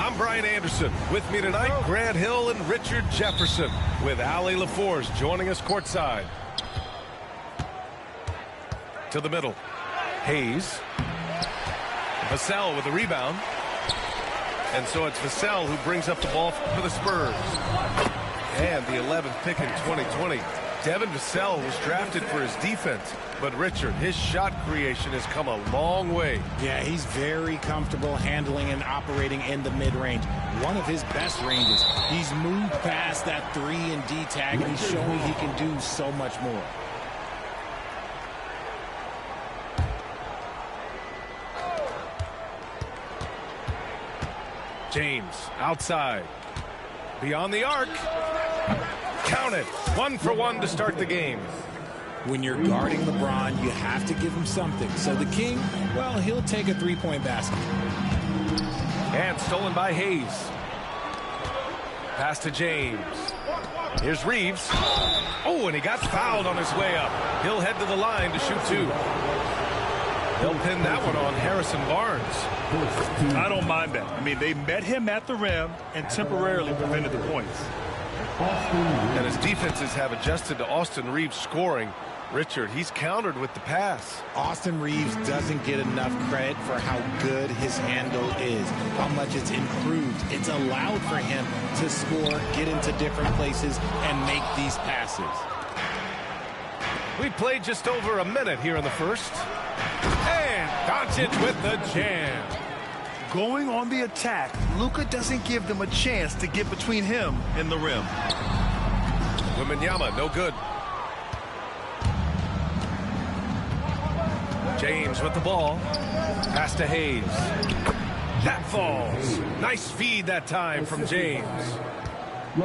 I'm Brian Anderson. With me tonight, Grant Hill and Richard Jefferson, with Ali LaForce joining us courtside. To the middle. Hayes. Vassell with the rebound. And so it's Vassell who brings up the ball for the Spurs. And the 11th pick in 2020. Devin Vassell was drafted for his defense. But Richard, his shot creation has come a long way. Yeah, he's very comfortable handling and operating in the mid-range. One of his best ranges. He's moved past that 3 and D tag, and he's showing he can do so much more. James outside. Beyond the arc. Count it. 1 for 1 to start the game. When you're guarding LeBron, you have to give him something. So the King, well, he'll take a three-point basket. And stolen by Hayes. Pass to James. Here's Reeves. Oh, and he got fouled on his way up. He'll head to the line to shoot 2. They'll pin that one on Harrison Barnes. I don't mind that. I mean, they met him at the rim and temporarily prevented the points. And his defenses have adjusted to Austin Reeves scoring. Richard, he's countered with the pass. Austin Reeves doesn't get enough credit for how good his handle is, how much it's improved. It's allowed for him to score, get into different places, and make these passes. We played just over a minute here in the first. And Doncic with the jam. Going on the attack, Luka doesn't give them a chance to get between him and the rim. Wembanyama, no good. James with the ball. Pass to Hayes. That falls. Nice feed that time from James.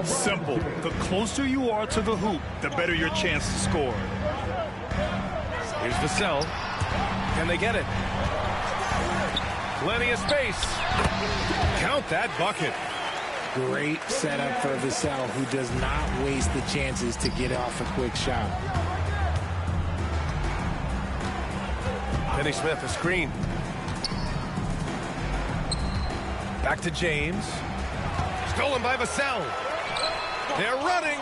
Simple. The closer you are to the hoop, the better your chance to score. Here's Vassell. Can they get it? Plenty of space. Count that bucket. Great setup for Vassell, who does not waste the chances to get off a quick shot. Finney Smith, a screen. Back to James. Stolen by Vassell. They're running.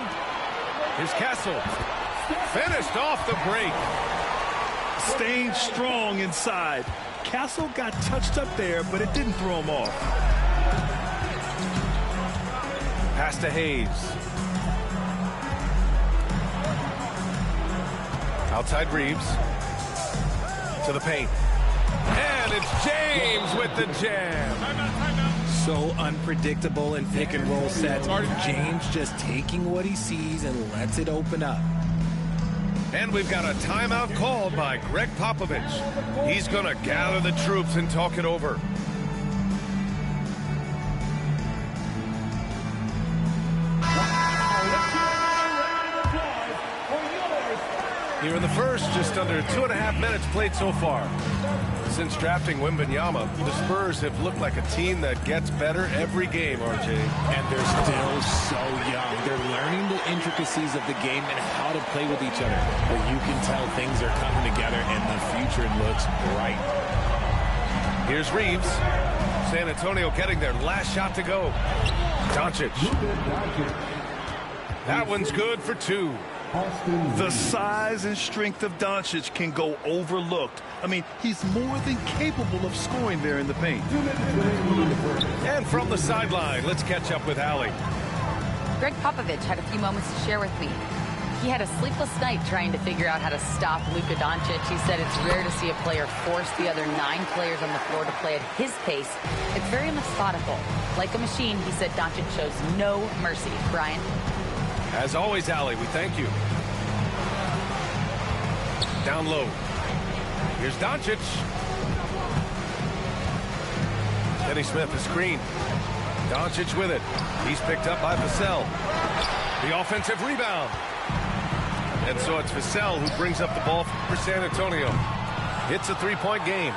Here's Castle. Finished off the break. Staying strong inside. Castle got touched up there, but it didn't throw him off. Pass to Hayes. Outside Reeves. To the paint. And it's James with the jam. So unpredictable in pick and roll sets. James just taking what he sees and lets it open up. And we've got a timeout called by Greg Popovich. He's going to gather the troops and talk it over. Here in the first, just under 2.5 minutes played so far. Since drafting Wembanyama, the Spurs have looked like a team that gets better every game, RJ. And they're still so young. They're learning the intricacies of the game and how to play with each other. But you can tell things are coming together and the future looks bright. Here's Reeves. San Antonio getting their last shot to go. Doncic. That one's good for 2. The size and strength of Doncic can go overlooked. I mean, he's more than capable of scoring there in the paint. And from the sideline, let's catch up with Allie. Greg Popovich had a few moments to share with me. He had a sleepless night trying to figure out how to stop Luka Doncic. He said it's rare to see a player force the other 9 players on the floor to play at his pace. It's very methodical. Like a machine, he said Doncic shows no mercy. Brian? As always, Allie, we thank you. Down low. Here's Doncic. Finney Smith, the screen. Doncic with it. He's picked up by Vassell. The offensive rebound. And so it's Vassell who brings up the ball for San Antonio. It's a 3-point game.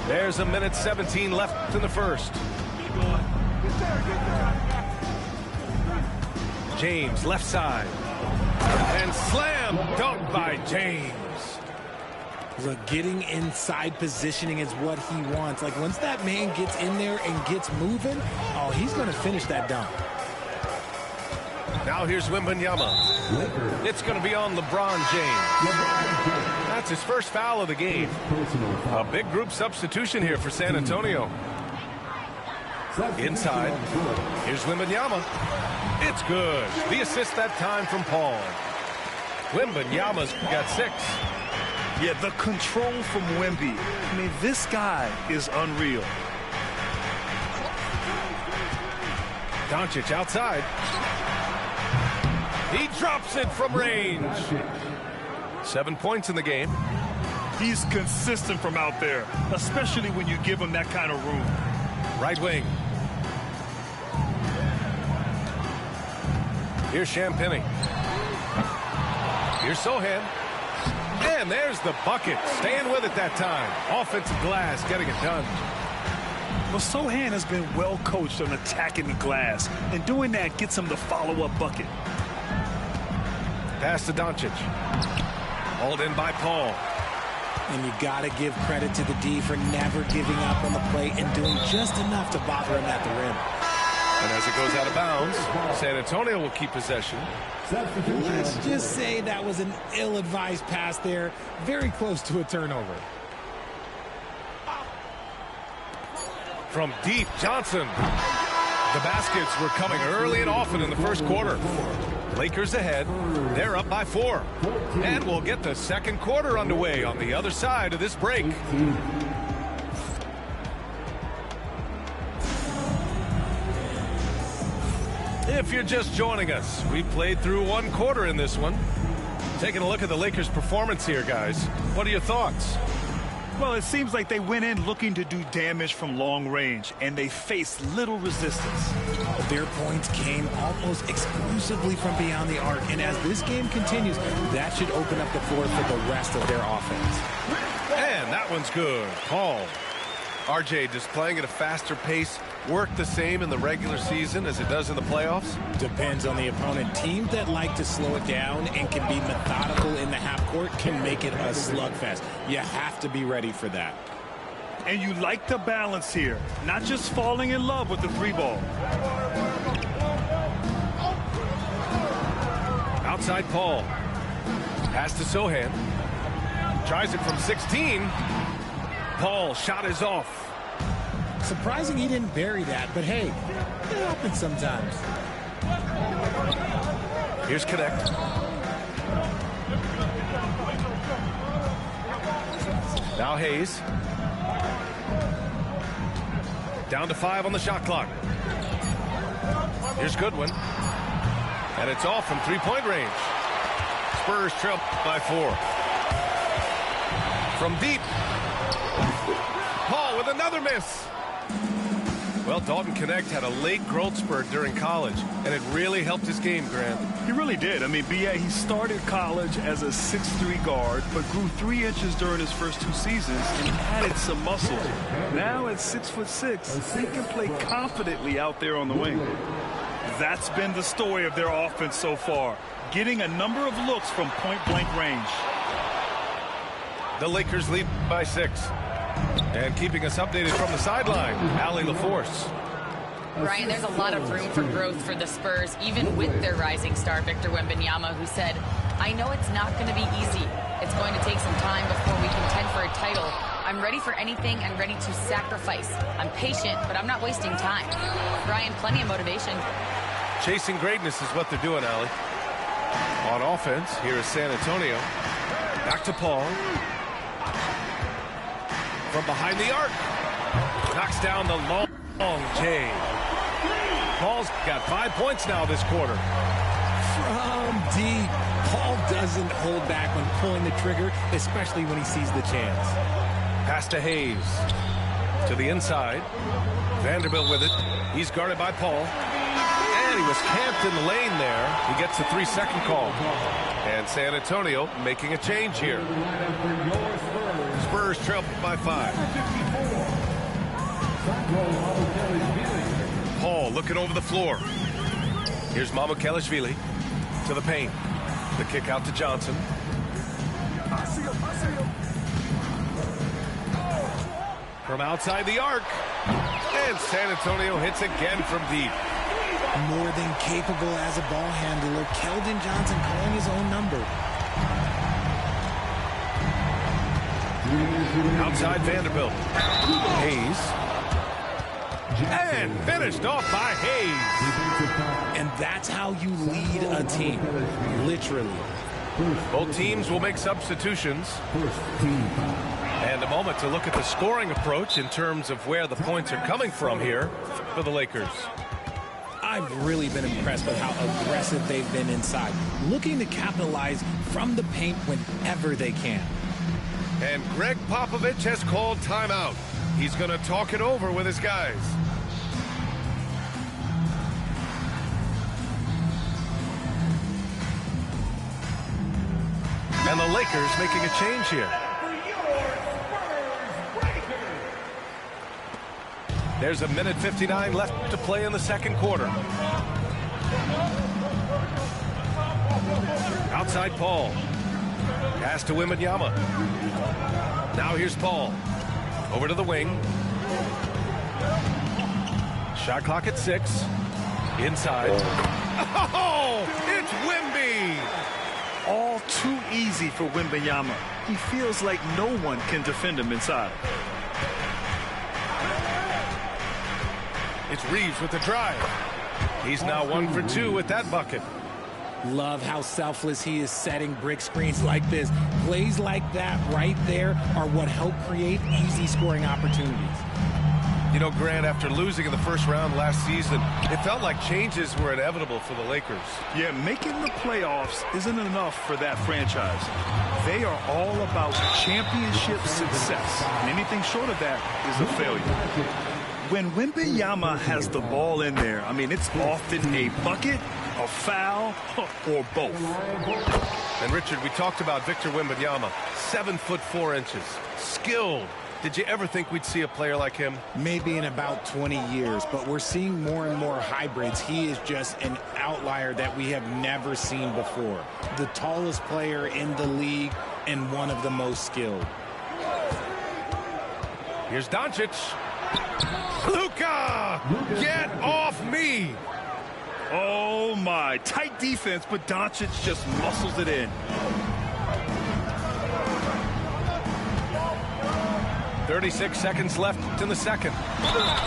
There's a minute 17 left in the first. James, left side. And slam dunk by James. Look, getting inside positioning is what he wants. Like, once that man gets in there and gets moving, oh, he's going to finish that dunk. Now here's Wembanyama. It's going to be on LeBron James. That's his first foul of the game. A big group substitution here for San Antonio. Inside. Here's Wembanyama. It's good. The assist that time from Paul. Wembanyama's got 6. Yeah, the control from Wemby. I mean, this guy is unreal. Doncic outside. He drops it from range. 7 points in the game. He's consistent from out there, especially when you give him that kind of room. Right wing. Here's Champagny. Here's Sohan. And there's the bucket. Staying with it that time. Offensive glass getting it done. Well, Sohan has been well coached on attacking the glass, and doing that gets him the follow-up bucket. Pass to Doncic. Hauled in by Paul. And you got to give credit to the D for never giving up on the play and doing just enough to bother him at the rim. And as it goes out of bounds, San Antonio will keep possession. Let's just say that was an ill-advised pass there. Very close to a turnover. From deep, Johnson. The baskets were coming early and often in the first quarter. Lakers ahead. They're up by 4. And we'll get the second quarter underway on the other side of this break. If you're just joining us, we played through 1 quarter in this one. Taking a look at the Lakers' performance here, guys. What are your thoughts? Well, it seems like they went in looking to do damage from long range, and they faced little resistance. Their points came almost exclusively from beyond the arc, and as this game continues, that should open up the floor for the rest of their offense. And that one's good. Paul. RJ, does playing at a faster pace work the same in the regular season as it does in the playoffs? Depends on the opponent. Teams that like to slow it down and can be methodical in the half court can make it a slugfest. You have to be ready for that. And you like the balance here, not just falling in love with the 3-ball. Outside Paul. Pass to Sohan. Tries it from 16. Paul shot is off. Surprising he didn't bury that, but hey, it happens sometimes. Here's Connect. Now Hayes. Down to 5 on the shot clock. Here's Goodwin. And it's off from 3-point range. Spurs trail by 4. From deep. Paul with another miss. Well, Dalton Connect had a late growth spurt during college, and it really helped his game, Grant. He really did. I mean, B.A., he started college as a 6'3" guard, but grew 3 inches during his first 2 seasons and added some muscle. Now at 6'6", he can play confidently out there on the wing. That's been the story of their offense so far, getting a number of looks from point-blank range. The Lakers lead by 6. And keeping us updated from the sideline, Allie LaForce. Brian, there's a lot of room for growth for the Spurs, even with their rising star, Victor Wembanyama, who said, I know it's not going to be easy. It's going to take some time before we contend for a title. I'm ready for anything and ready to sacrifice. I'm patient, but I'm not wasting time. Brian, plenty of motivation. Chasing greatness is what they're doing, Allie. On offense, here is San Antonio. Back to Paul. From behind the arc. Knocks down the long J. Paul's got 5 points now this quarter. From deep, Paul doesn't hold back when pulling the trigger, especially when he sees the chance. Pass to Hayes. To the inside. Vanderbilt with it. He's guarded by Paul. And he was camped in the lane there. He gets the 3-second call. And San Antonio making a change here. Spurs trail by 5. Paul looking over the floor. Here's Mamukelashvili to the paint. The kick out to Johnson. from outside the arc. And San Antonio hits again from deep. More than capable as a ball handler. Keldon Johnson calling his own number. Outside Vanderbilt. Hayes. And finished off by Hayes. And that's how you lead a team. Literally. Both teams will make substitutions. And a moment to look at the scoring approach in terms of where the points are coming from here for the Lakers. I've really been impressed with how aggressive they've been inside, looking to capitalize from the paint whenever they can. And Greg Popovich has called timeout. He's going to talk it over with his guys. And the Lakers making a change here. There's a minute 59 left to play in the second quarter. Outside Paul. Pass to Wembanyama. Now here's Paul. Over to the wing. Shot clock at 6. Inside. Oh, it's Wemby! All too easy for Wembanyama. He feels like no one can defend him inside. It's Reeves with the drive. He's now 1 for 2 with that bucket. Love how selfless he is setting brick screens like this. Plays like that right there are what help create easy scoring opportunities. You know, Grant, after losing in the first round last season, it felt like changes were inevitable for the Lakers. Yeah, making the playoffs isn't enough for that franchise. They are all about championship success. And anything short of that is a failure. When Wembanyama has the ball in there, I mean, it's often a bucket, a foul, or both. And Richard, we talked about Victor Wembanyama, 7 foot 4 inches, skilled. Did you ever think we'd see a player like him? Maybe in about 20 years, but we're seeing more and more hybrids. He is just an outlier that we have never seen before. The tallest player in the league and one of the most skilled. Here's Doncic. Luka! Get off me! Oh, my. Tight defense, but Doncic just muscles it in. 36 seconds left in the second.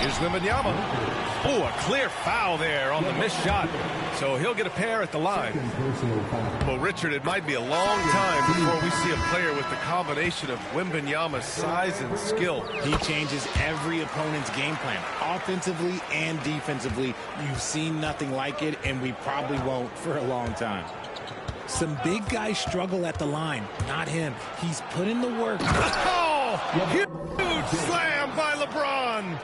Here's Wembanyama. Oh, a clear foul there on the missed shot. So he'll get a pair at the line. Well, Richard, it might be a long time before we see a player with the combination of Wembanyama's size and skill. He changes every opponent's game plan, offensively and defensively. You've seen nothing like it, and we probably won't for a long time. Some big guys struggle at the line. Not him. He's put in the work. Oh, huge slam by LeBron.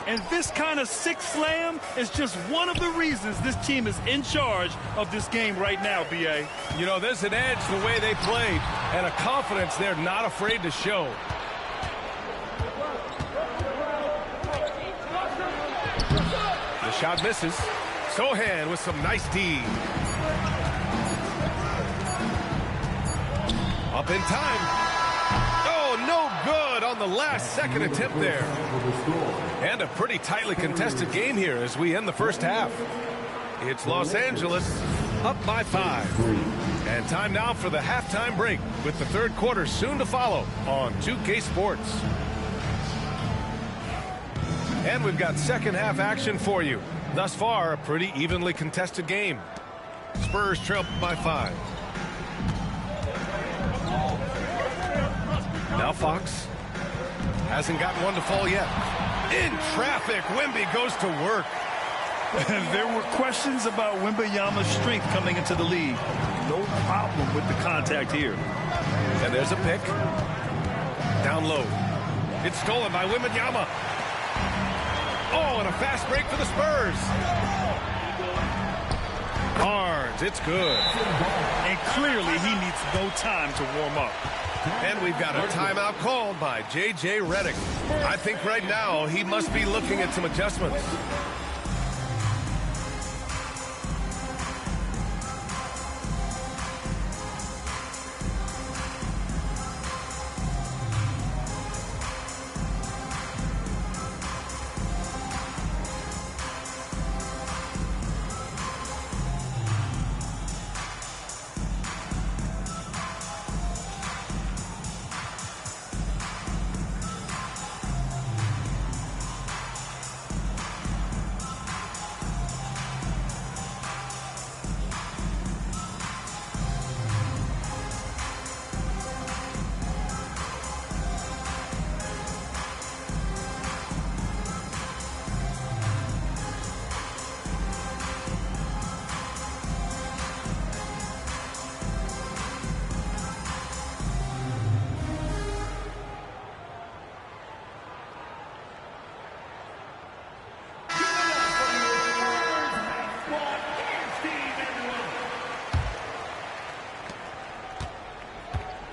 And this kind of sick slam is just one of the reasons this team is in charge of this game right now, B.A. You know, there's an edge the way they played and a confidence they're not afraid to show. The shot misses. Sohan with some nice D. Up in time. Oh, no good on the last second attempt there. And a pretty tightly contested game here as we end the first half. It's Los Angeles up by 5. And time now for the halftime break with the third quarter soon to follow on 2K Sports. And we've got second half action for you. Thus far, a pretty evenly contested game. Spurs trail by 5. Now Fox hasn't gotten one to fall yet. In traffic, Wemby goes to work. There were questions about Wembanyama's strength coming into the league. No problem with the contact here. And there's a pick. Down low. It's stolen by Wembanyama. Oh, and a fast break for the Spurs. Barnes, it's good. And clearly he needs no time to warm up. And we've got a timeout called by J.J. Redick. I think right now he must be looking at some adjustments.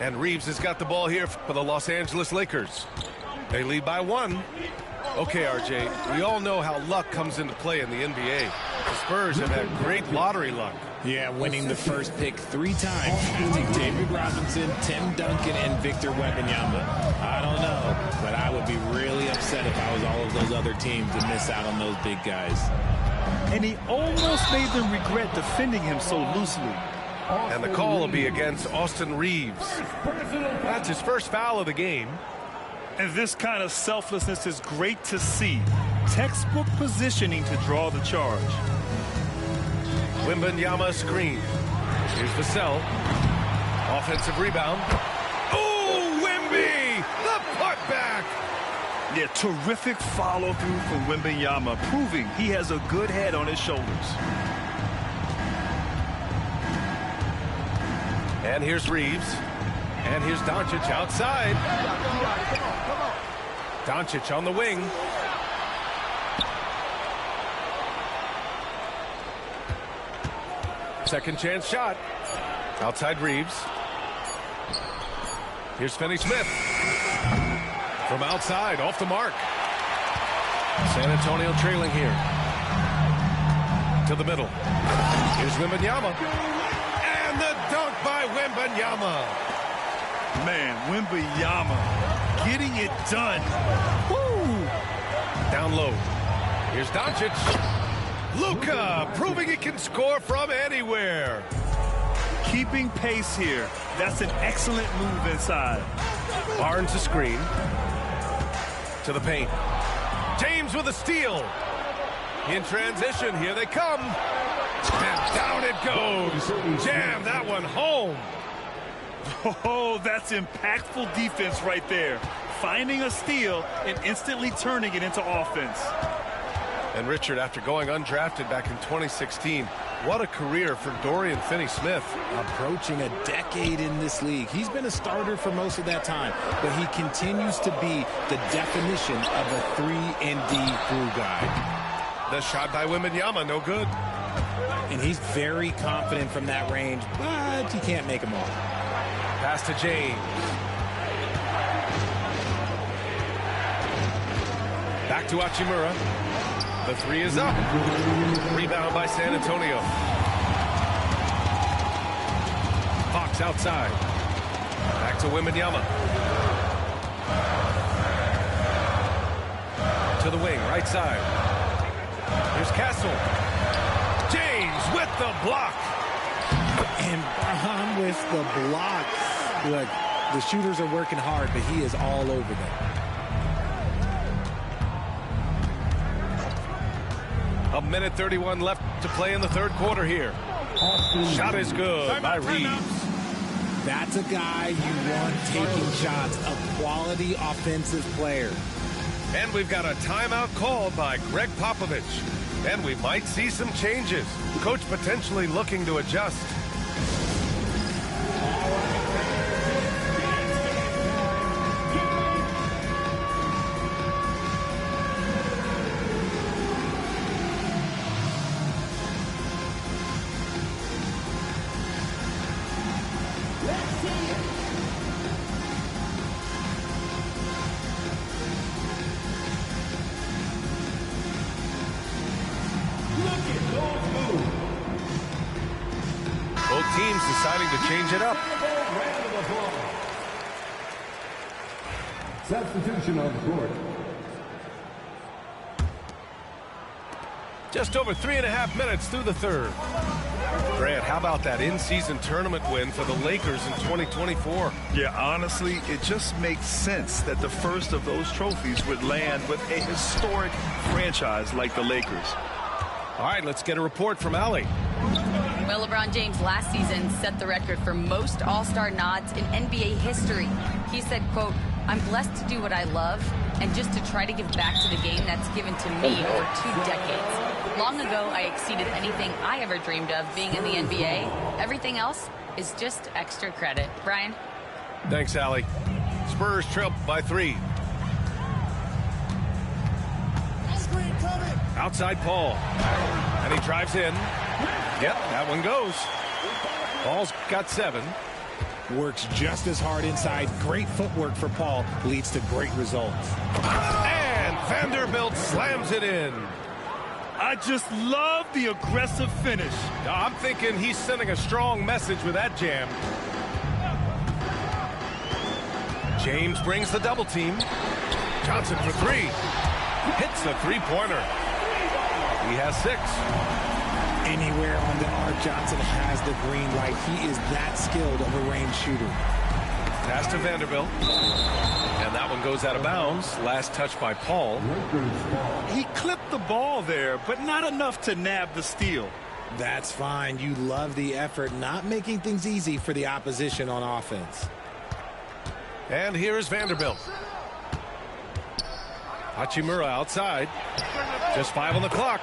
And Reeves has got the ball here for the Los Angeles Lakers. They lead by 1. Okay, RJ, we all know how luck comes into play in the NBA. The Spurs have had great lottery luck. Yeah, winning the first pick 3 times, using David Robinson, Tim Duncan, and Victor Wembanyama. I don't know, but I would be really upset if I was all of those other teams to miss out on those big guys. And he almost made them regret defending him so loosely. And the call will be against Austin Reeves. That's his first foul of the game. And this kind of selflessness is great to see. Textbook positioning to draw the charge. Wembanyama screen. Here's Vassell. Offensive rebound. Oh, Wemby! The putback! Yeah, terrific follow-through from Wembanyama, proving he has a good head on his shoulders. And here's Reeves. And here's Doncic outside. Doncic on the wing. Second chance shot. Outside Reeves. Here's Finney-Smith. From outside, off the mark. San Antonio trailing here. To the middle. Here's Wembanyama. And the dunk by Wembanyama. Man, Wembanyama getting it done. Woo! Down low. Here's Doncic. Luka proving he can score from anywhere. Keeping pace here. That's an excellent move inside. Barnes a screen. To the paint. James with a steal. In transition, here they come. And down it goes. Jam that one home. Oh, that's impactful defense right there. Finding a steal and instantly turning it into offense. And Richard, after going undrafted back in 2016, what a career for Dorian Finney-Smith. Approaching a decade in this league. He's been a starter for most of that time, but he continues to be the definition of a 3-and-D glue guy. The shot by Wembanyama, no good. And he's very confident from that range, but he can't make them all. Pass to James. Back to Hachimura. The 3 is up. Rebound by San Antonio. Fox outside. Back to Wembanyama. To the wing, right side. Here's Castle. James with the block. And Brown with the block. Look, the shooters are working hard, but he is all over them. A minute 31 left to play in the third quarter here. Shot is good by Reeves. That's a guy you want taking shots, a quality offensive player. And we've got a timeout called by Greg Popovich. And we might see some changes. Coach potentially looking to adjust. Both teams deciding to change it up. Substitution on the court. Just over 3.5 minutes through the third. Grant, how about that in-season tournament win for the Lakers in 2024? Yeah, honestly, it just makes sense that the first of those trophies would land with a historic franchise like the Lakers. All right, let's get a report from Allie. Well, LeBron James last season set the record for most All-Star nods in NBA history. He said, quote, "I'm blessed to do what I love and just to try to give back to the game that's given to me over 2 decades. Long ago, I exceeded anything I ever dreamed of being in the NBA. Everything else is just extra credit." Brian? Thanks, Allie. Spurs trail by 3. Outside Paul. And he drives in. Yep, that one goes. Paul's got 7. Works just as hard inside. Great footwork for Paul leads to great results. And Vanderbilt slams it in. I just love the aggressive finish. I'm thinking he's sending a strong message with that jam. James brings the double team. Johnson for three. Hits the three-pointer. He has 6. Anywhere on the arc, Johnson has the green light. He is that skilled of a range shooter. Pass to Vanderbilt. And that one goes out of bounds. Last touch by Paul. He clipped the ball there, but not enough to nab the steal. That's fine. You love the effort, not making things easy for the opposition on offense. And here is Vanderbilt. Hachimura outside. Just 5 on the clock.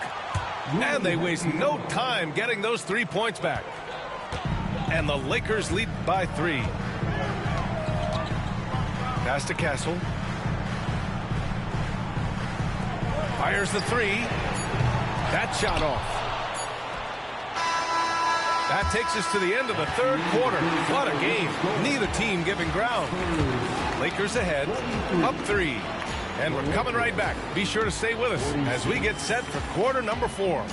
And they waste no time getting those 3 points back. And the Lakers lead by 3. Pass to Castle. Fires the 3. That shot off. That takes us to the end of the third quarter. What a game. Neither team giving ground. Lakers ahead, up 3. And we're coming right back. Be sure to stay with us as we get set for quarter number 4.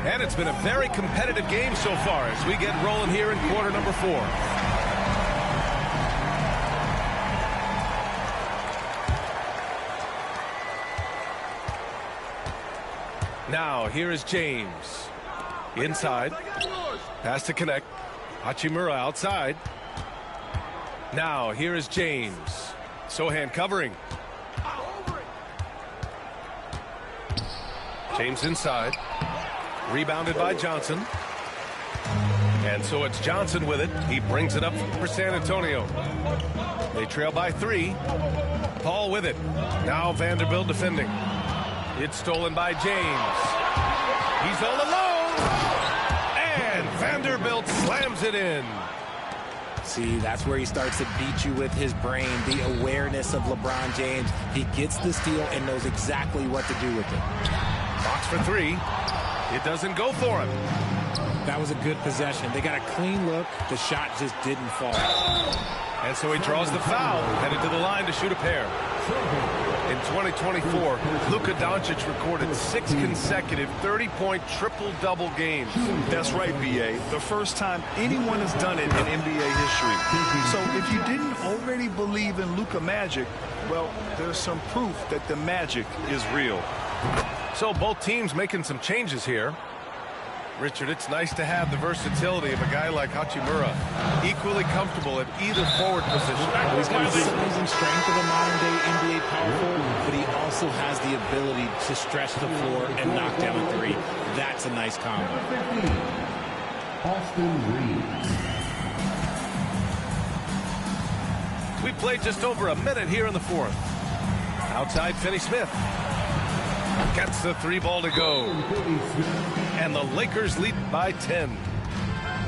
And it's been a very competitive game so far as we get rolling here in quarter number 4. Now, here is James. Inside. Pass to connect. Hachimura outside. Now, here is James. Sohan covering. James inside. Rebounded by Johnson. And so it's Johnson with it. He brings it up for San Antonio. They trail by 3. Paul with it. Now Vanderbilt defending. It's stolen by James. He's all alone. And Vanderbilt slams it in. See, that's where he starts to beat you with his brain, the awareness of LeBron James. He gets the steal and knows exactly what to do with it. Box for 3. It doesn't go for him. That was a good possession. They got a clean look. The shot just didn't fall. And so he draws the foul, headed to the line to shoot a pair. In 2024, Luka Doncic recorded 6 consecutive 30-point triple-double games. That's right, B.A. The first time anyone has done it in NBA history. So if you didn't already believe in Luka magic, well, there's some proof that the magic is real. So both teams making some changes here. Richard, it's nice to have the versatility of a guy like Hachimura, equally comfortable at either forward position. He's got the size and strength of a modern-day NBA power forward, but he also has the ability to stretch the floor and knock down a 3. That's a nice combo. We played just over a minute here in the 4th. Outside, Finney-Smith. Gets the 3 ball to go. And the Lakers lead by 10.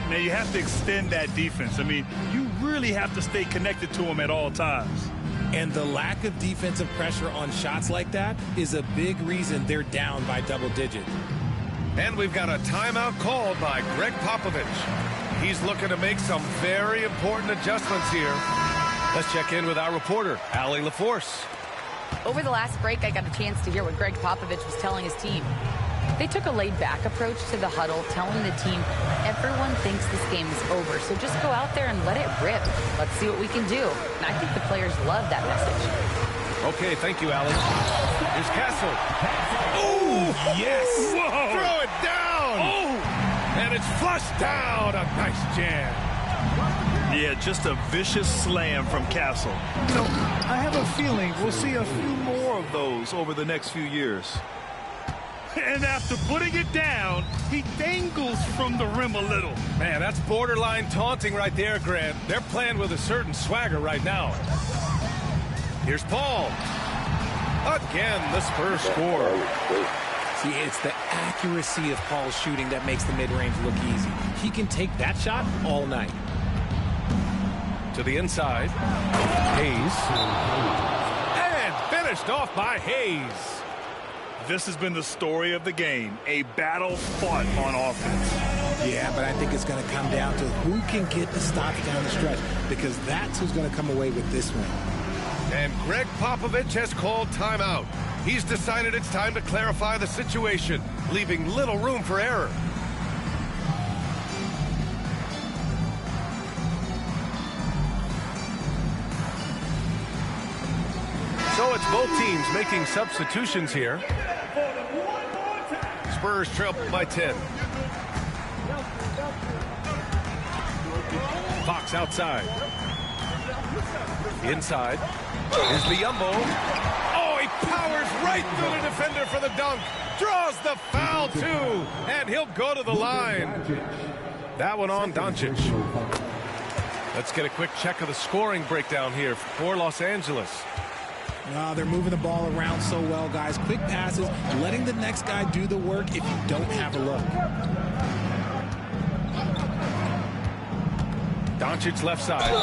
Now, you have to extend that defense. I mean, you really have to stay connected to them at all times. And the lack of defensive pressure on shots like that is a big reason they're down by double digits. And we've got a timeout called by Greg Popovich. He's looking to make some very important adjustments here. Let's check in with our reporter, Allie LaForce. Over the last break, I got a chance to hear what Greg Popovich was telling his team. They took a laid-back approach to the huddle, telling the team, everyone thinks this game is over, so just go out there and let it rip. Let's see what we can do. And I think the players love that message. Okay, thank you, Allie. Here's Castle. Oh, yes! Whoa. Throw it down! Oh! And it's flushed down. A nice jam. Yeah, just a vicious slam from Castle. So I have a feeling we'll see a few more of those over the next few years. And after putting it down, he dangles from the rim a little. Man, that's borderline taunting right there, Grant. They're playing with a certain swagger right now. Here's Paul. Again, the Spurs score. See, it's the accuracy of Paul's shooting that makes the mid-range look easy. He can take that shot all night. To the inside. Hayes. And finished off by Hayes. This has been the story of the game, a battle fought on offense. Yeah, but I think it's going to come down to who can get the stops down the stretch, because that's who's going to come away with this one. And Greg Popovich has called timeout. He's decided it's time to clarify the situation, leaving little room for error. So it's both teams making substitutions here. Spurs trail by 10. Fox outside. Inside. Here's Biyombo. Oh, he powers right through the defender for the dunk. Draws the foul, too. And he'll go to the line. That one on Doncic. Let's get a quick check of the scoring breakdown here for Los Angeles. They're moving the ball around so well, guys. Quick passes, letting the next guy do the work if you don't have a look. Doncic left side.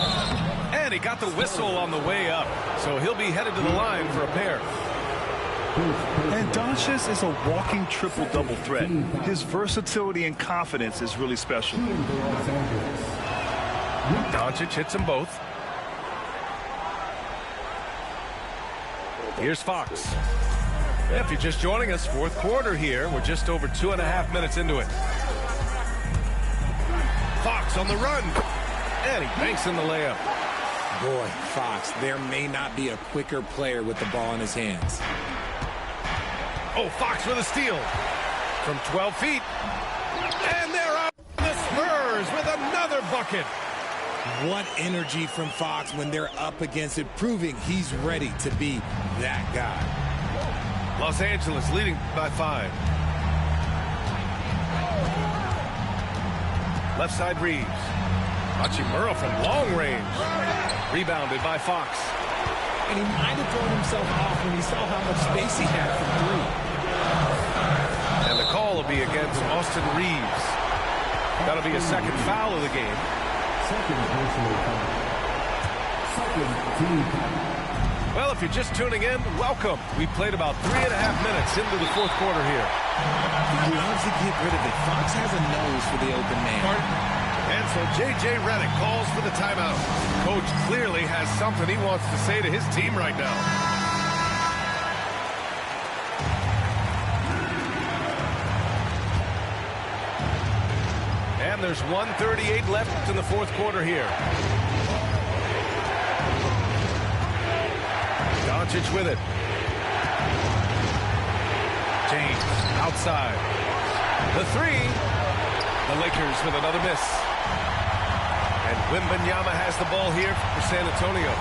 And he got the whistle on the way up. So he'll be headed to the line for a pair. And Doncic is a walking triple-double threat. His versatility and confidence is really special. Doncic hits them both. Here's Fox. If you're just joining us, fourth quarter here. We're just over 2.5 minutes into it. Fox on the run. And he banks in the layup. Boy, Fox, there may not be a quicker player with the ball in his hands. Oh, Fox with a steal. From 12 feet. And they're up. The Spurs with another bucket. What energy from Fox when they're up against it, proving he's ready to be that guy. Los Angeles leading by 5. Left side Reeves. Hachimura from long range. Rebounded by Fox. And he might have thrown himself off when he saw how much space he had from 3. And the call will be against Austin Reeves. That'll be a second foul of the game. Well, if you're just tuning in, welcome. We played about 3.5 minutes into the fourth quarter here. He loves to get rid of it. Fox has a nose for the open man. And so J.J. Redick calls for the timeout. Coach clearly has something he wants to say to his team right now. And there's 1:38 left in the fourth quarter here. Doncic with it. James outside. The three. The Lakers with another miss. And Wembanyama has the ball here for San Antonio.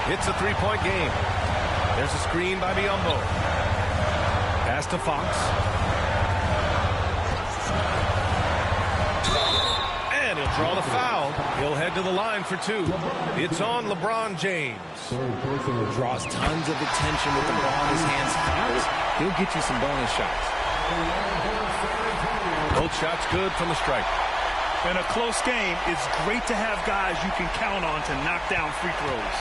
It's a three-point game. There's a screen by Biyombo. Pass to Fox. And he'll draw the foul. He'll head to the line for 2. It's on LeBron James. Draws tons of attention with the ball in his hands. Fox, he'll get you some bonus shots. Both shots good from the stripe. In a close game, it's great to have guys you can count on to knock down free throws.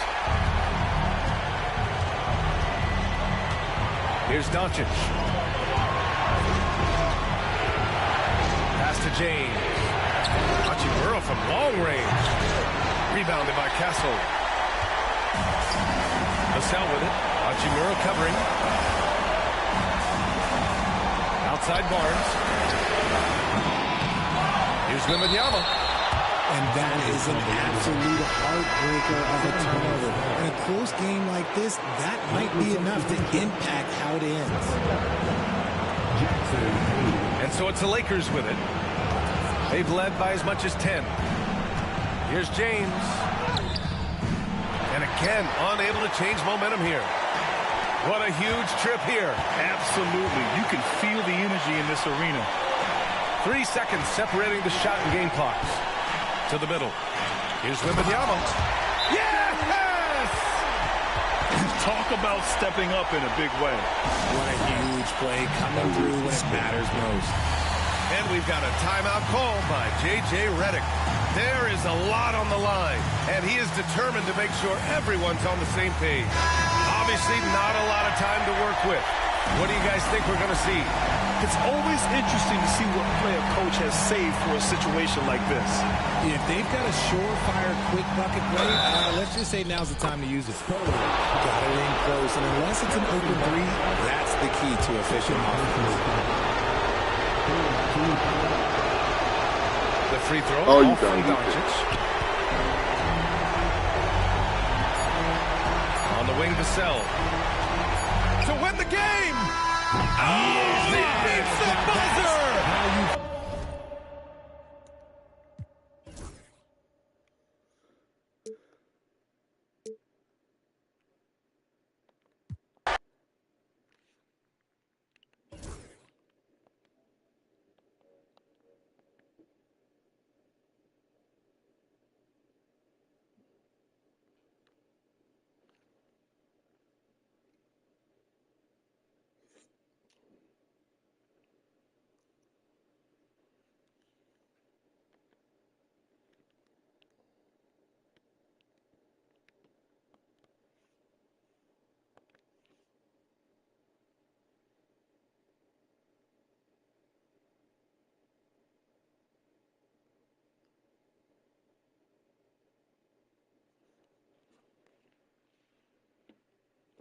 Here's Doncic. Pass to James. Hachimura from long range. Rebounded by Castle. Vassell with it. Hachimura covering. Outside Barnes. Here's Wembanyama. And that is an absolute heartbreaker of a turnover. In a close game like this, that might be enough to impact how it ends. And so it's the Lakers with it. They've led by as much as 10. Here's James. And again, unable to change momentum here. What a huge trip here. Absolutely. You can feel the energy in this arena. 3 seconds separating the shot and game clocks. To the middle. Here's Wembanyama. Yes! Talk about stepping up in a big way. What a huge play coming through when it matters most. And we've got a timeout call by J.J. Redick. There is a lot on the line, and he is determined to make sure everyone's on the same page. Obviously, not a lot of time to work with. What do you guys think we're going to see? It's always interesting to see what play a coach has saved for a situation like this. If they've got a surefire, quick bucket play, let's just say now's the time to use it. Got it in close, and unless it's an open three, that's the key to efficient offense. The free throw off from Doncic. On the wing, Vassell. To win the game! Oh, he beats the buzzer!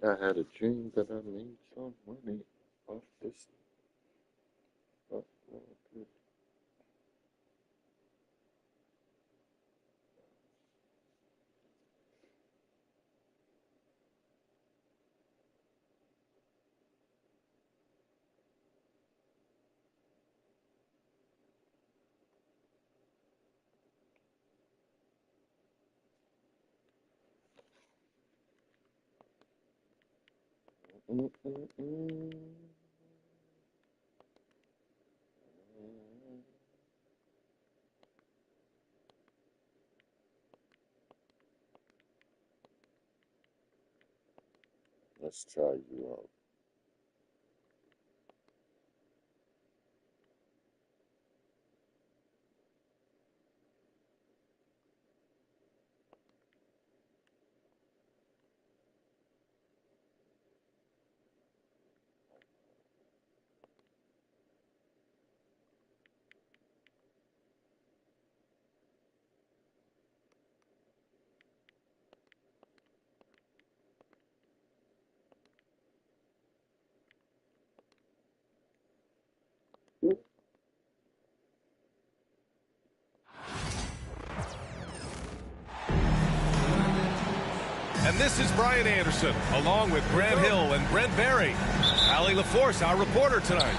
I had a dream that I made some money off this. Oh, good. Let's try you out. And this is Brian Anderson, along with Grant Hill and Brent Barry. Allie LaForce, our reporter tonight.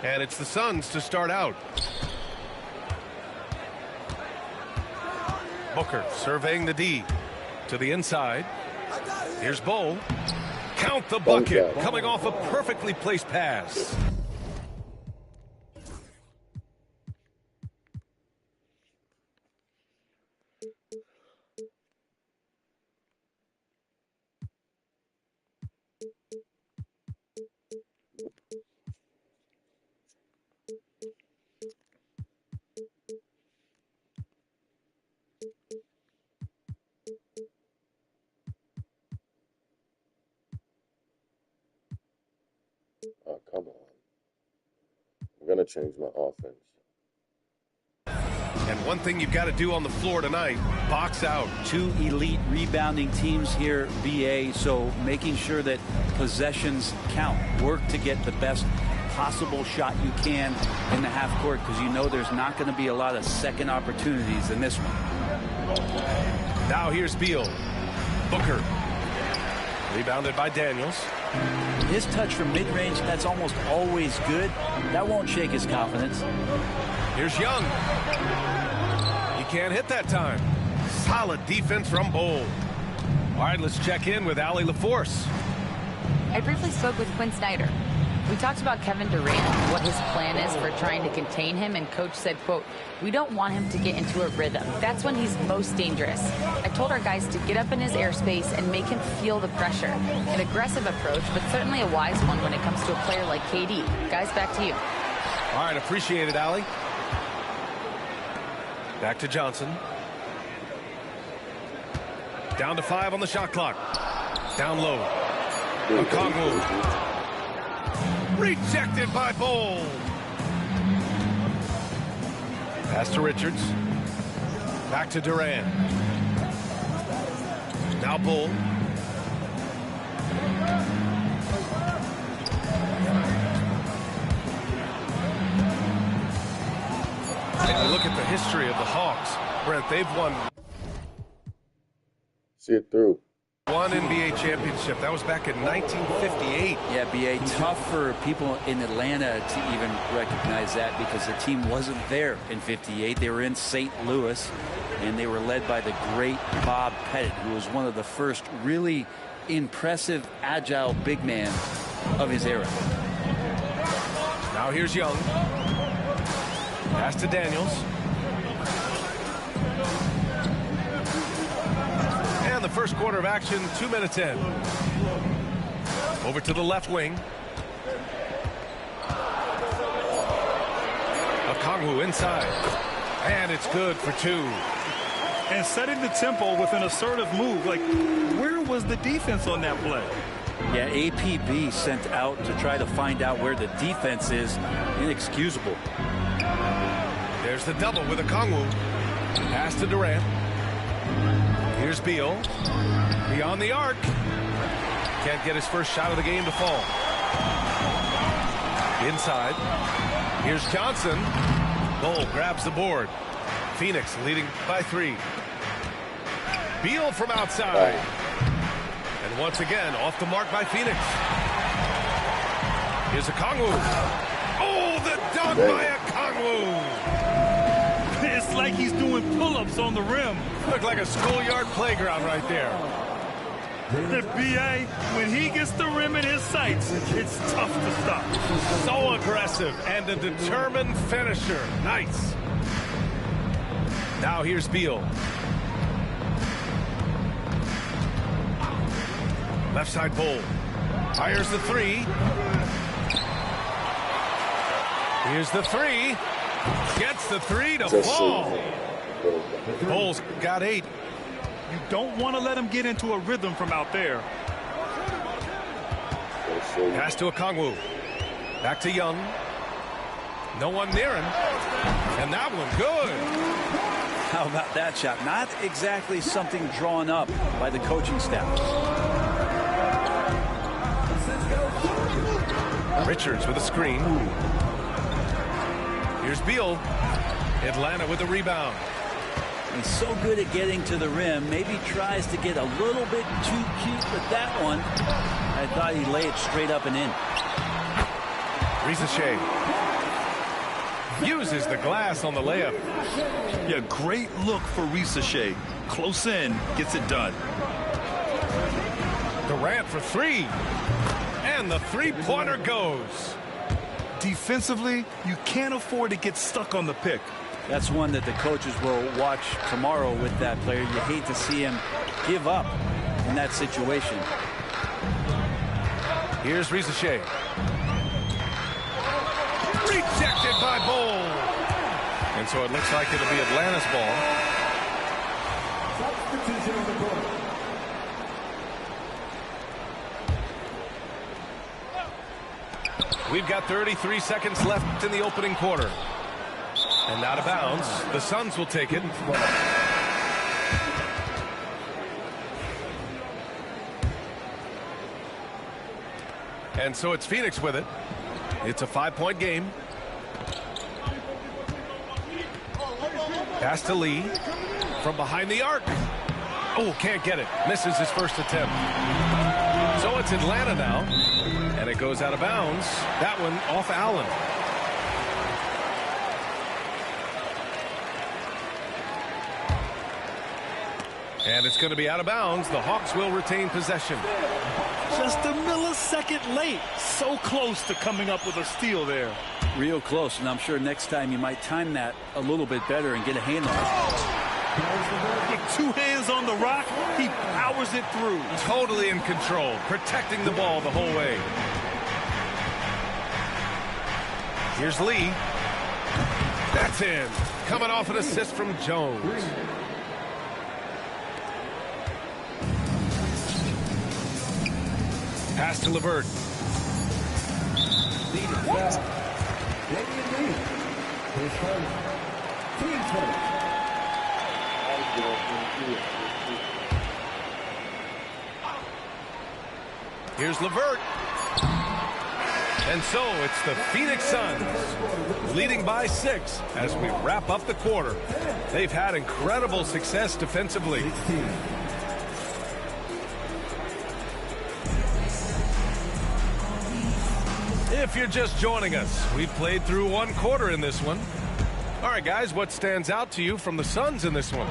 And it's the Suns to start out. Booker surveying the D to the inside. Here's Bowl. Count the bucket, coming off a perfectly placed pass. Oh, come on. I'm going to change my offense. And one thing you've got to do on the floor tonight, box out. Two elite rebounding teams here, BA, so making sure that possessions count. Work to get the best possible shot you can in the half court, because you know there's not going to be a lot of second opportunities in this one. Now here's Beal. Booker. Rebounded by Daniels. His touch from mid-range, that's almost always good. That won't shake his confidence. Here's Young. He can't hit that time. Solid defense from Bowl. All right, let's check in with Allie LaForce. I briefly spoke with Quinn Snyder. We talked about Kevin Durant, what his plan is for trying to contain him, and Coach said, quote, "We don't want him to get into a rhythm. That's when he's most dangerous. I told our guys to get up in his airspace and make him feel the pressure." An aggressive approach, but certainly a wise one when it comes to a player like KD. Guys, back to you. All right, appreciate it, Allie. Back to Johnson. Down to 5 on the shot clock. Down low. Okongwu. Rejected by Bull. Pass to Richards. Back to Durant. Now Bull. And you look at the history of the Hawks. Brent, they've won See it through. one NBA championship. That was back in 1958. Yeah, BA, tough for people in Atlanta to even recognize that because the team wasn't there in 58. They were in St. Louis, and they were led by the great Bob Pettit, who was one of the first really impressive, agile big man of his era. Now here's Young. Pass to Daniels. And the first quarter of action, 2 minutes in. Over to the left wing. Okongwu inside. And it's good for 2. And setting the tempo with an assertive move. Like, where was the defense on that play? Yeah, APB sent out to try to find out where the defense is. Inexcusable. There's the double with Okongwu. Pass to Durant. Here's Beal. Beyond the arc. Can't get his first shot of the game to fall. Inside. Here's Johnson. Bull grabs the board. Phoenix leading by 3. Beal from outside. And once again, off the mark by Phoenix. Here's Okongwu. Oh, the dunk by Okongwu. It's like he's doing pull-ups on the rim. Looked like a schoolyard playground right there. The BA, when he gets the rim in his sights, it's tough to stop. So aggressive and a determined finisher. Nice. Now here's Beal. Left side Bull. Fires the 3. Here's the 3. Gets the 3 to fall. Bull's got 8. You don't want to let him get into a rhythm from out there. Pass to Okongwu. Back to Young. No one near him. And that one good. How about that shot? Not exactly something drawn up by the coaching staff. Richards with a screen. Here's Beal. Atlanta with the rebound. He's so good at getting to the rim. Maybe tries to get a little bit too cute with that one. I thought he'd lay it straight up and in. Ricochet uses the glass on the layup. Yeah, great look for Ricochet. Close in, gets it done. Durant for 3. And the three-pointer goes. Defensively, you can't afford to get stuck on the pick. That's one that the coaches will watch tomorrow with that player. You hate to see him give up in that situation. Here's Ricochet. Rejected by Bull. And so it looks like it'll be Atlanta's ball. We've got 33 seconds left in the opening quarter. And out of bounds, the Suns will take it. And so it's Phoenix with it. It's a 5-point game. Pass to Lee from behind the arc. Oh, can't get it. Misses his first attempt. So it's Atlanta now. And it goes out of bounds. That one off Allen. And it's going to be out of bounds. The Hawks will retain possession. Just a millisecond late. So close to coming up with a steal there. Real close, and I'm sure next time you might time that a little bit better and get a hand on it. With 2 hands on the rock, he powers it through. Totally in control, protecting the ball the whole way. Here's Lee. That's in. Coming off an assist from Jones. Pass to LeVert. Here's LeVert. And so it's the Phoenix Suns leading by 6 as we wrap up the quarter. They've had incredible success defensively. If you're just joining us, we've played through 1 quarter in this one. All right, guys, what stands out to you from the Suns in this one?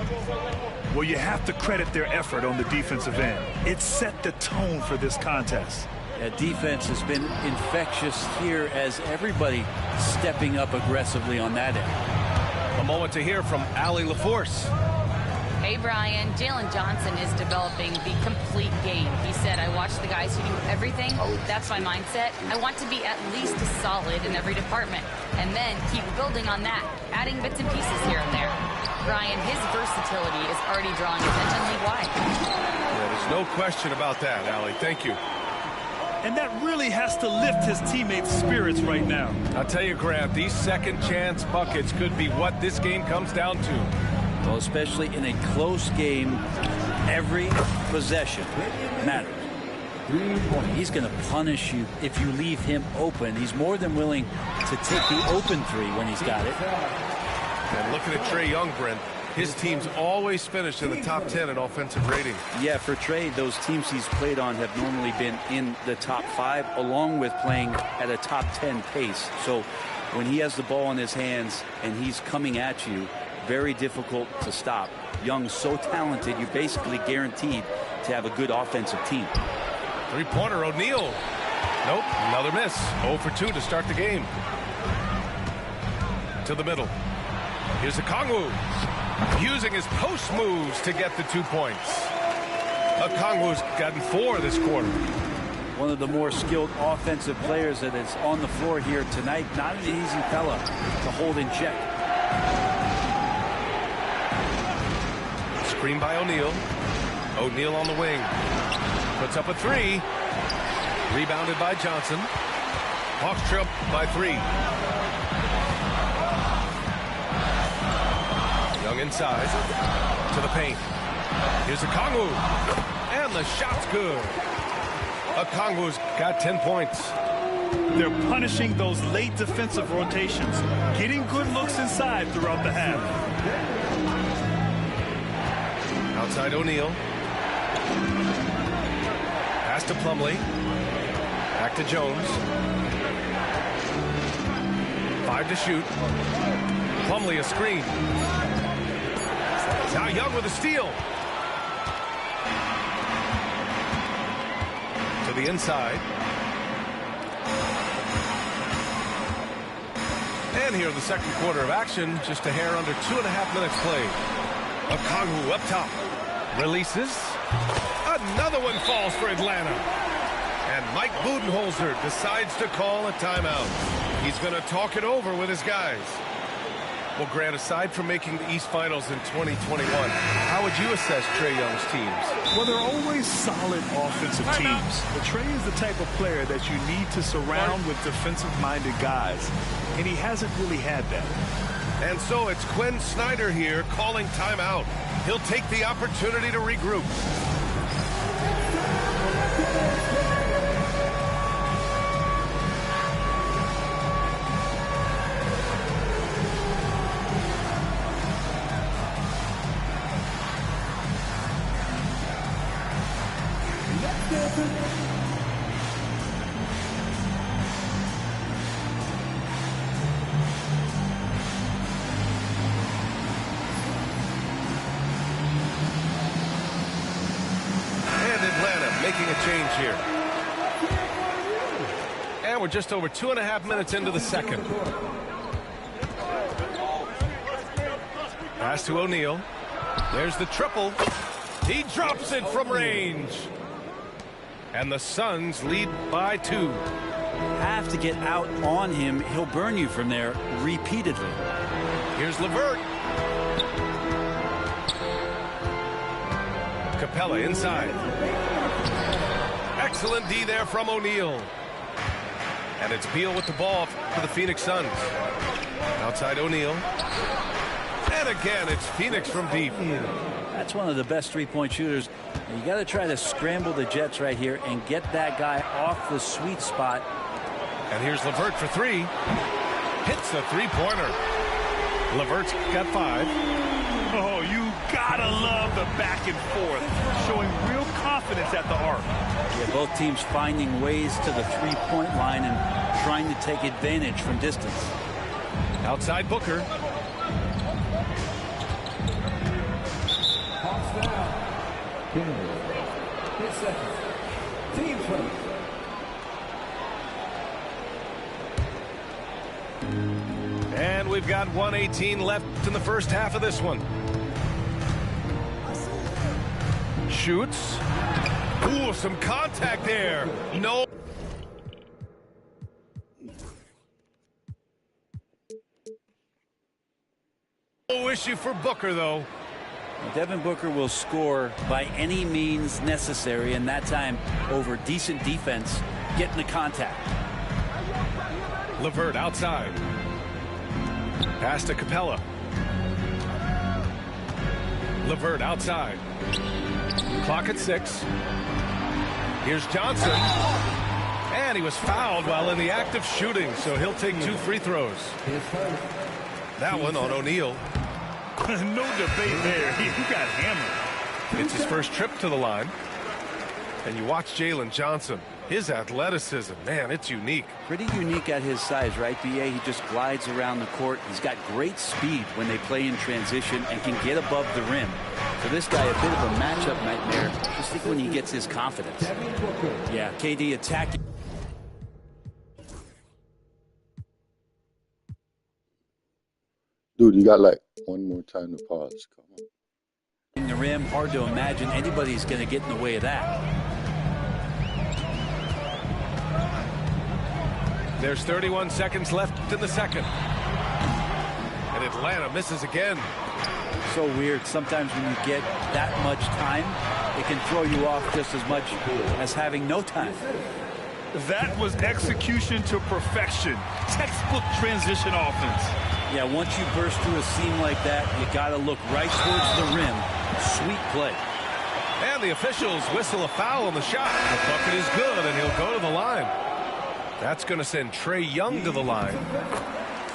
Well, you have to credit their effort on the defensive end. It set the tone for this contest. Yeah, defense has been infectious here as everybody stepping up aggressively on that end. A moment to hear from Allie LaForce. Hey, Brian. Jalen Johnson is developing the complete game. He said, I watch the guys who do everything. That's my mindset. I want to be at least solid in every department and then keep building on that, adding bits and pieces here and there. Brian, his versatility is already drawing attention league-wide. Yeah, there's no question about that, Allie. Thank you. And that really has to lift his teammates' spirits right now. I'll tell you, Grant, these second chance buckets could be what this game comes down to. Well, especially in a close game, every possession matters. He's going to punish you if you leave him open. He's more than willing to take the open 3 when he's got it. And looking at Trae Young, Brent, his team's always finished in the top 10 in offensive rating. Yeah, for Trae, those teams he's played on have normally been in the top 5, along with playing at a top 10 pace. So when he has the ball in his hands and he's coming at you, very difficult to stop. Young's so talented, you're basically guaranteed to have a good offensive team. Three-pointer, O'Neal. Nope, another miss. 0 for 2 to start the game. To the middle. Here's Okongwu, using his post moves to get the 2 points. Okongwu's gotten 4 this quarter. One of the more skilled offensive players that is on the floor here tonight. Not an easy fella to hold in check. Screen by O'Neal. O'Neal on the wing. Puts up a 3. Rebounded by Johnson. Hawks trail by 3. Young inside. To the paint. Here's Okongwu. And the shot's good. Okongwu's got 10 points. They're punishing those late defensive rotations, getting good looks inside throughout the half. Outside O'Neal. Pass to Plumlee. Back to Jones. 5 to shoot. Plumlee a screen. Now Young with a steal. To the inside. And here in the second quarter of action, just a hair under 2.5 minutes played. Okongwu up top. Releases. Another one falls for Atlanta. And Mike Budenholzer decides to call a timeout. He's going to talk it over with his guys. Well, Grant, aside from making the East Finals in 2021, how would you assess Trae Young's teams? Well, they're always solid offensive teams. But Trae is the type of player that you need to surround with defensive-minded guys. And he hasn't really had that. And so it's Quinn Snyder here calling timeout. He'll take the opportunity to regroup. Making a change here. And we're just over 2.5 minutes into the second. Pass to O'Neal. There's the triple. He drops it from range. And the Suns lead by 2. Have to get out on him. He'll burn you from there repeatedly. Here's LeVert. Capella inside. Excellent D there from O'Neal. And it's Beal with the ball for the Phoenix Suns. Outside O'Neal. And again, it's Phoenix from deep. That's one of the best three-point shooters. You got to try to scramble the Jets right here and get that guy off the sweet spot. And here's LeVert for three. Hits a three-pointer. LeVert's got 5. Oh, you gotta love the back and forth, showing real confidence at the arc. Yeah, both teams finding ways to the three-point line and trying to take advantage from distance. Outside Booker. Team play. And we've got 1:18 left in the first half of this one. Shoots. Ooh, some contact there. No. No issue for Booker, though. Devin Booker will score by any means necessary, and that time over decent defense, getting the contact. LeVert outside. Pass to Capella. LeVert outside. Clock at 6. Here's Johnson. And he was fouled while in the act of shooting, so he'll take 2 free throws. That one on O'Neal. No debate there. He got hammered. It's his first trip to the line. And you watch Jalen Johnson. His athleticism, man, it's unique. Pretty unique at his size, right, B.A.? He just glides around the court. He's got great speed when they play in transition and can get above the rim. For this guy, a bit of a matchup nightmare. Just think when he gets his confidence. Yeah, KD attacking. Dude, you got like one more time to pause. Come on. The rim, hard to imagine anybody's going to get in the way of that. There's 31 seconds left in the second. And Atlanta misses again. So weird. Sometimes when you get that much time, it can throw you off just as much as having no time. That was execution to perfection. Textbook transition offense. Yeah, once you burst through a seam like that, you got to look right towards the rim. Sweet play. And the officials whistle a foul on the shot. The bucket is good, and he'll go to the line. That's going to send Trae Young to the line.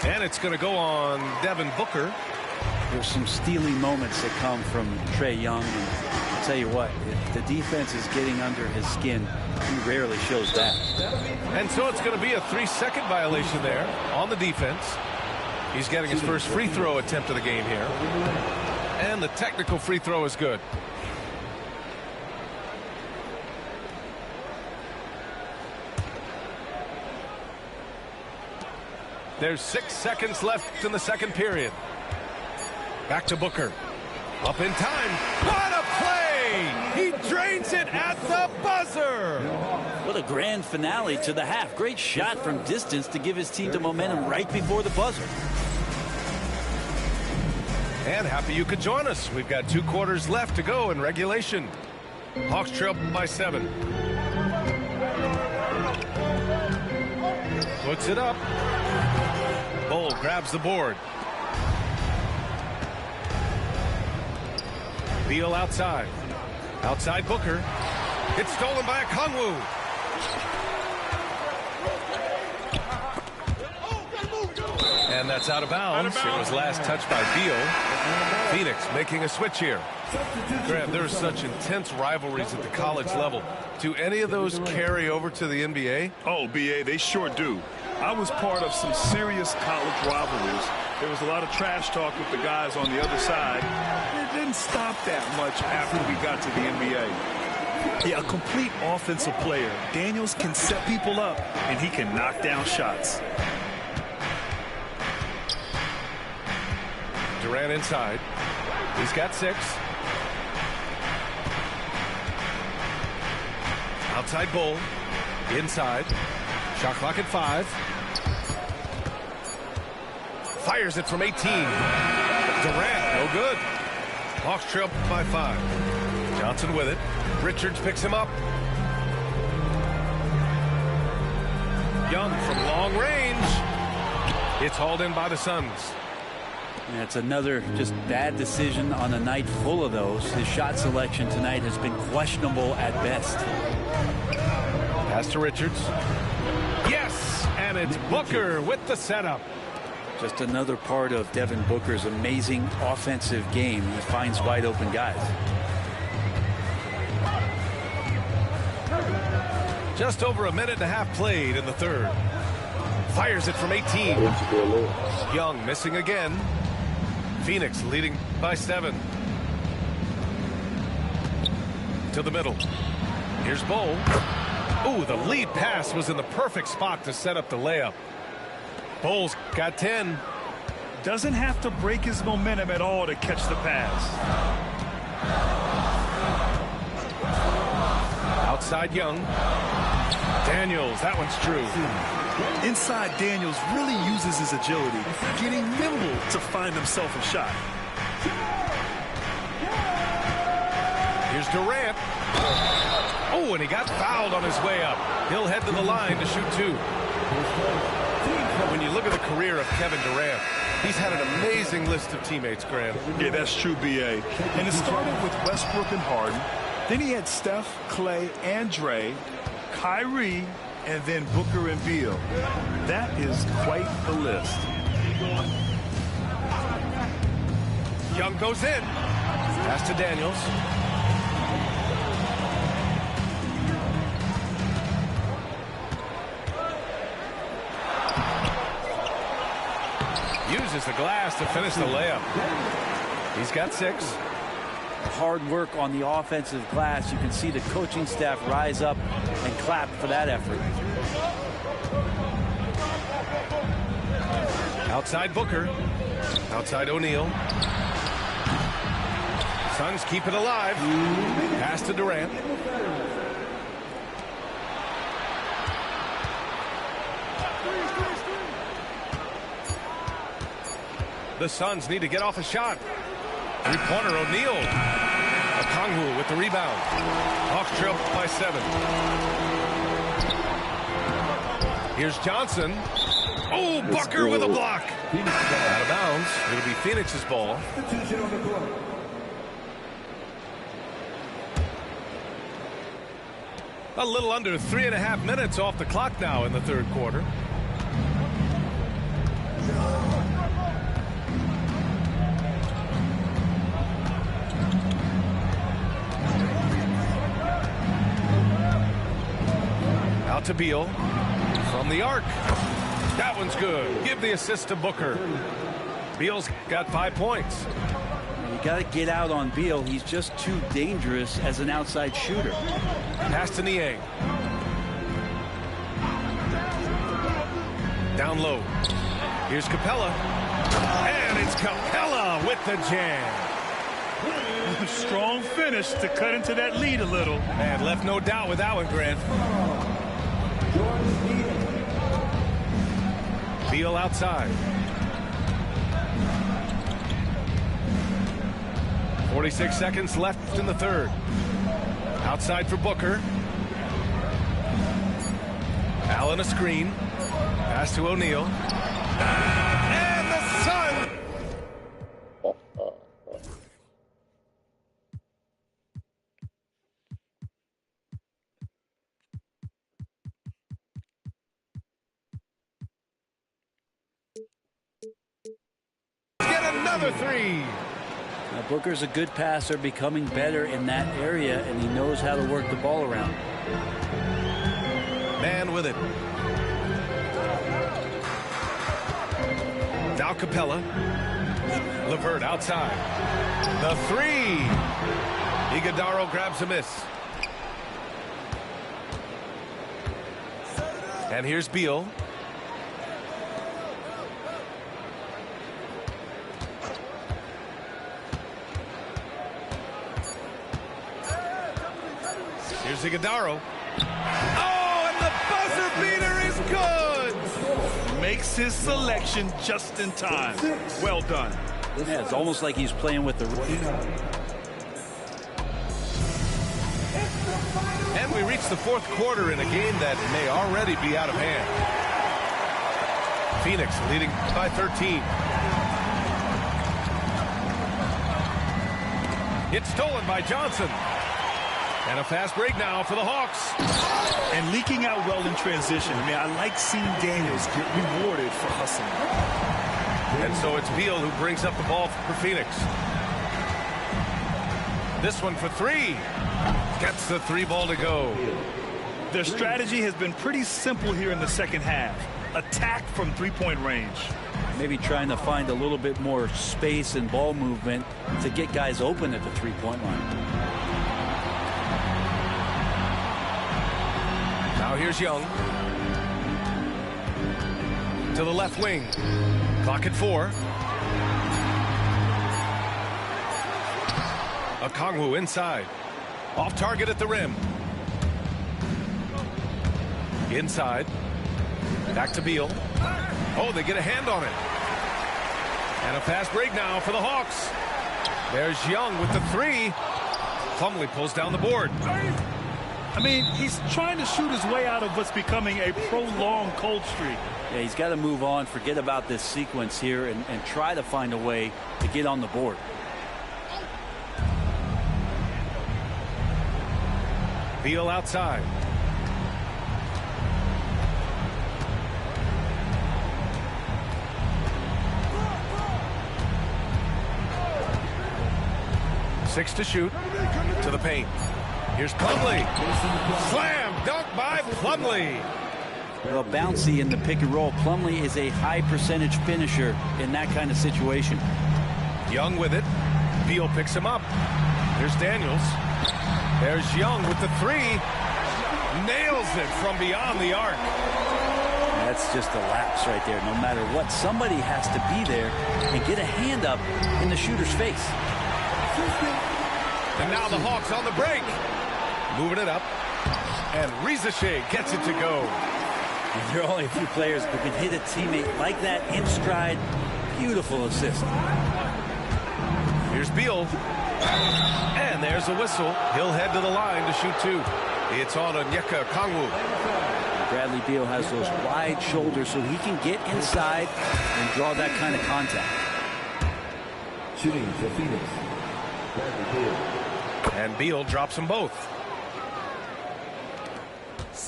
And it's going to go on Devin Booker. There's some steely moments that come from Trae Young. And I'll tell you what, if the defense is getting under his skin, he rarely shows that. And so it's going to be a 3-second violation there on the defense. He's getting his first free throw attempt of the game here. And the technical free throw is good. There's 6 seconds left in the second period. Back to Booker. Up in time. What a play! He drains it at the buzzer! What a grand finale to the half. Great shot from distance to give his team the momentum right before the buzzer. And happy you could join us. We've got 2 quarters left to go in regulation. Hawks trail by 7. Puts it up. Bull grabs the board. Beal outside. Outside Booker. It's stolen by Okongwu. And that's out of bounds. It was last touched by Beal. Phoenix making a switch here. Grant, there's such intense rivalries at the college level. Do any of those carry over to the NBA? Oh, B.A., they sure do. I was part of some serious college rivalries. There was a lot of trash talk with the guys on the other side. It didn't stop that much after we got to the NBA. Yeah, a complete offensive player. Daniels can set people up, and he can knock down shots. Durant inside. He's got 6. Outside Bull. Inside. Shot clock at 5. Fires it from 18. Durant, no good. Hawks trail by 5. Johnson with it. Richards picks him up. Young from long range. It's hauled in by the Suns. That's another just bad decision on a night full of those. His shot selection tonight has been questionable at best. Pass to Richards. Yes, and it's Booker with the setup. Just another part of Devin Booker's amazing offensive game. He finds wide open guys. Just over a minute and a half played in the third. Fires it from 18. Young missing again. Phoenix leading by 7. To the middle. Here's Bol. Ooh, the lead pass was in the perfect spot to set up the layup. Bol's got 10. Doesn't have to break his momentum at all to catch the pass. Outside Young. Daniels, that one's true. Inside, Daniels really uses his agility, getting nimble to find himself a shot. Here's Durant. Oh, and he got fouled on his way up. He'll head to the line to shoot 2. When you look at the career of Kevin Durant, he's had an amazing list of teammates, Grant. Yeah, that's true, B.A. And it started with Westbrook and Harden. Then he had Steph, Clay, and Dre, Kyrie, and then Booker and Beal. That is quite the list. Young goes in. Pass to Daniels. Uses the glass to finish the layup. He's got 6. Hard work on the offensive glass. You can see the coaching staff rise up and clap for that effort. Outside Booker. Outside O'Neal. Suns keep it alive. Pass to Durant. The Suns need to get off a shot. Three-pointer O'Neal. Okongwu with the rebound. Hawks trail by 7. Here's Johnson. Oh, Booker with a block. Out of bounds. It'll be Phoenix's ball. A little under 3.5 minutes off the clock now in the third quarter. Out to Beal. From the arc. That one's good. Give the assist to Booker. Beal's got 5 points. You got to get out on Beal. He's just too dangerous as an outside shooter. Pass to Niang. Down low. Here's Capella. And it's Capella with the jam. Strong finish to cut into that lead a little. And left no doubt with that one, Grant. Beal outside. 46 seconds left in the third. Outside for Booker. Allen a screen. Pass to O'Neal. And the Suns. Get another 3. Now, Booker's a good passer, becoming better in that area, and he knows how to work the ball around. Man with it. Now Capella. LeVert outside. The 3. Iguodaro grabs a miss. And here's Beal. Here's Iguodaro. Oh, and the buzzer beater is good. Makes his selection just in time. Well done. Yeah, it's almost like he's playing with the... And we reach the fourth quarter in a game that may already be out of hand. Phoenix leading by 13. It's stolen by Johnson. And a fast break now for the Hawks. And leaking out well in transition. I mean, I like seeing Daniels get rewarded for hustling. And so it's Beal who brings up the ball for Phoenix. This one for three. Gets the three ball to go. Their strategy has been pretty simple here in the second half. Attack from three-point range. Maybe trying to find a little bit more space and ball movement to get guys open at the three-point line. Now here's Young. To the left wing. Clock at 4. Okongwu inside. Off target at the rim. Inside. Back to Beal. Oh, they get a hand on it. And a fast break now for the Hawks. There's Young with the three. Plumlee pulls down the board. I mean, he's trying to shoot his way out of what's becoming a prolonged cold streak. Yeah, he's got to move on, forget about this sequence here, and try to find a way to get on the board. Beal outside. Six to shoot. To the paint. Here's Plumlee. Slam dunk by Plumlee. Well, bouncy in the pick and roll. Plumlee is a high percentage finisher in that kind of situation. Young with it. Beal picks him up. Here's Daniels. There's Young with the three. Nails it from beyond the arc. That's just a lapse right there. No matter what, somebody has to be there and get a hand up in the shooter's face. And now the Hawks on the break. Moving it up. And Rizashe gets it to go. And there are only a few players who can hit a teammate like that in stride. Beautiful assist. Here's Beal. And there's a whistle. He'll head to the line to shoot two. It's on Onyeka Okongwu. Bradley Beal has those wide shoulders so he can get inside and draw that kind of contact. Shooting for Phoenix. And Beal drops them both.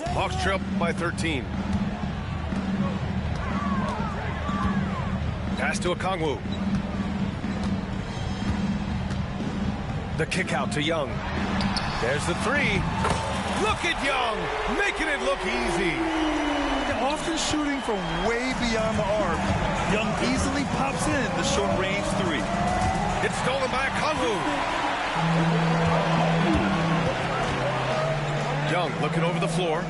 Hawks trail by 13. Pass to Okongwu. The kick out to Young. There's the three. Look at Young, making it look easy. They're often shooting from way beyond the arc. Young easily pops in the short-range three. It's stolen by Okongwu. Young looking over the floor.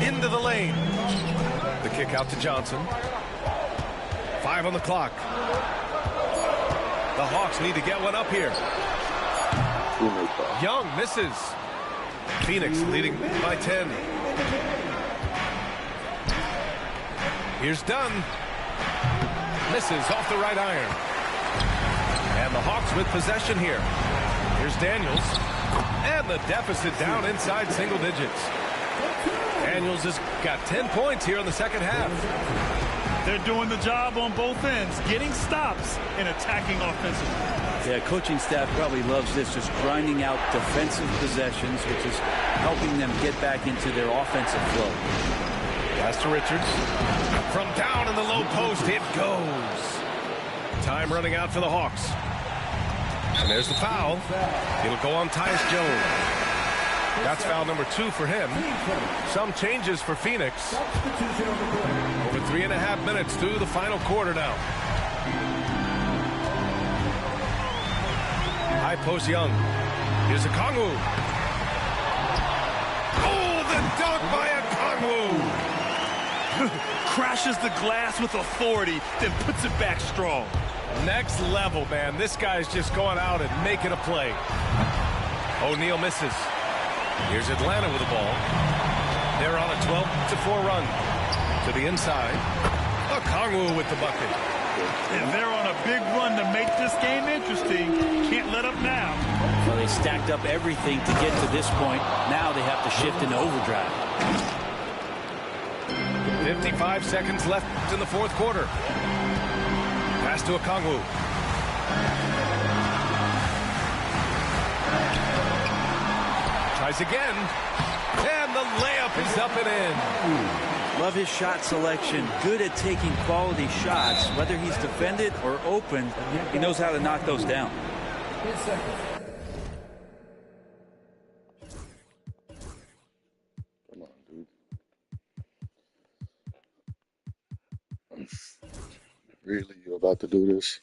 Into the lane. The kick out to Johnson. 5 on the clock. The Hawks need to get one up here. Young misses. Phoenix leading by 10. Here's Dunn. Misses off the right iron. And the Hawks with possession here. Here's Daniels. And the deficit down inside single digits. Daniels has got 10 points here in the second half. They're doing the job on both ends, getting stops and attacking offensively. Yeah, coaching staff probably loves this, just grinding out defensive possessions, which is helping them get back into their offensive flow. Pass to Richards. From down in the low post, it goes. Time running out for the Hawks. And there's the foul. It'll go on Tyus Jones. That's foul number 2 for him. Some changes for Phoenix. Over 3.5 minutes to the final quarter now. High post Young. Here's Okongwu. Oh, the dunk by Okongwu. Crashes the glass with authority, then puts it back strong. Next level, man. This guy's just going out and making a play. O'Neal misses. Here's Atlanta with the ball. They're on a 12-4 run. To the inside. Okongwu with the bucket. And they're on a big run to make this game interesting. Can't let up now. Well, they stacked up everything to get to this point. Now they have to shift into overdrive. 55 seconds left in the fourth quarter. Pass to Okongwu. Tries again. And the layup is up and in. Love his shot selection. Good at taking quality shots. Whether he's defended or open, he knows how to knock those down. Come on, dude. Really, you about to do this?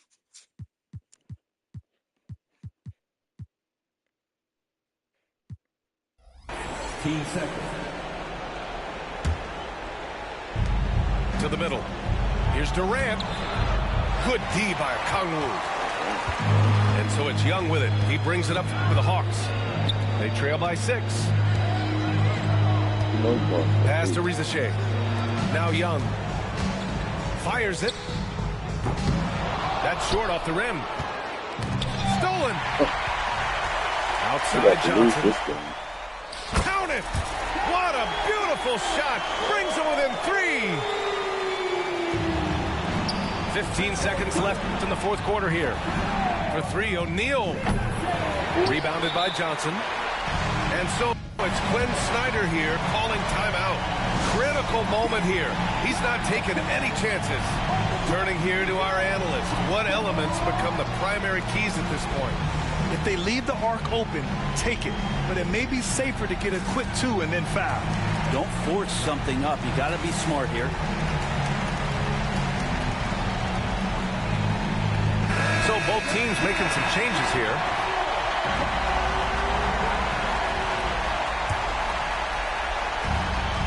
To the middle. Here's Durant. Good D by Okongwu. And so it's Young with it. He brings it up for the Hawks. They trail by 6. Pass to Rizache. Now Young. Fires it. That's short off the rim. Stolen. Outside Johnson. Count it. What a beautiful shot. Brings them within 3. 15 seconds left in the fourth quarter here. For 3, O'Neal. Rebounded by Johnson. And so it's Quinn Snyder here calling timeout. Critical moment here. He's not taking any chances. Turning here to our analyst. What elements become the primary keys at this point? If they leave the arc open, take it. But it may be safer to get a quick 2 and then foul. Don't force something up. You got to be smart here. So both teams making some changes here.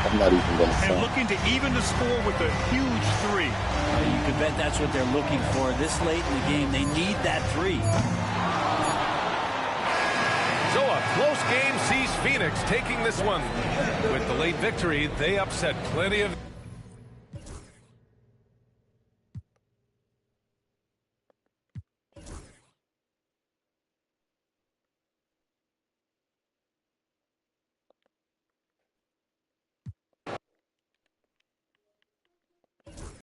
I'm not even going to say. And looking to even the score with a huge 3. You can bet that's what they're looking for. This late in the game, they need that 3. So a close game sees Phoenix taking this one. With the late victory, they upset plenty of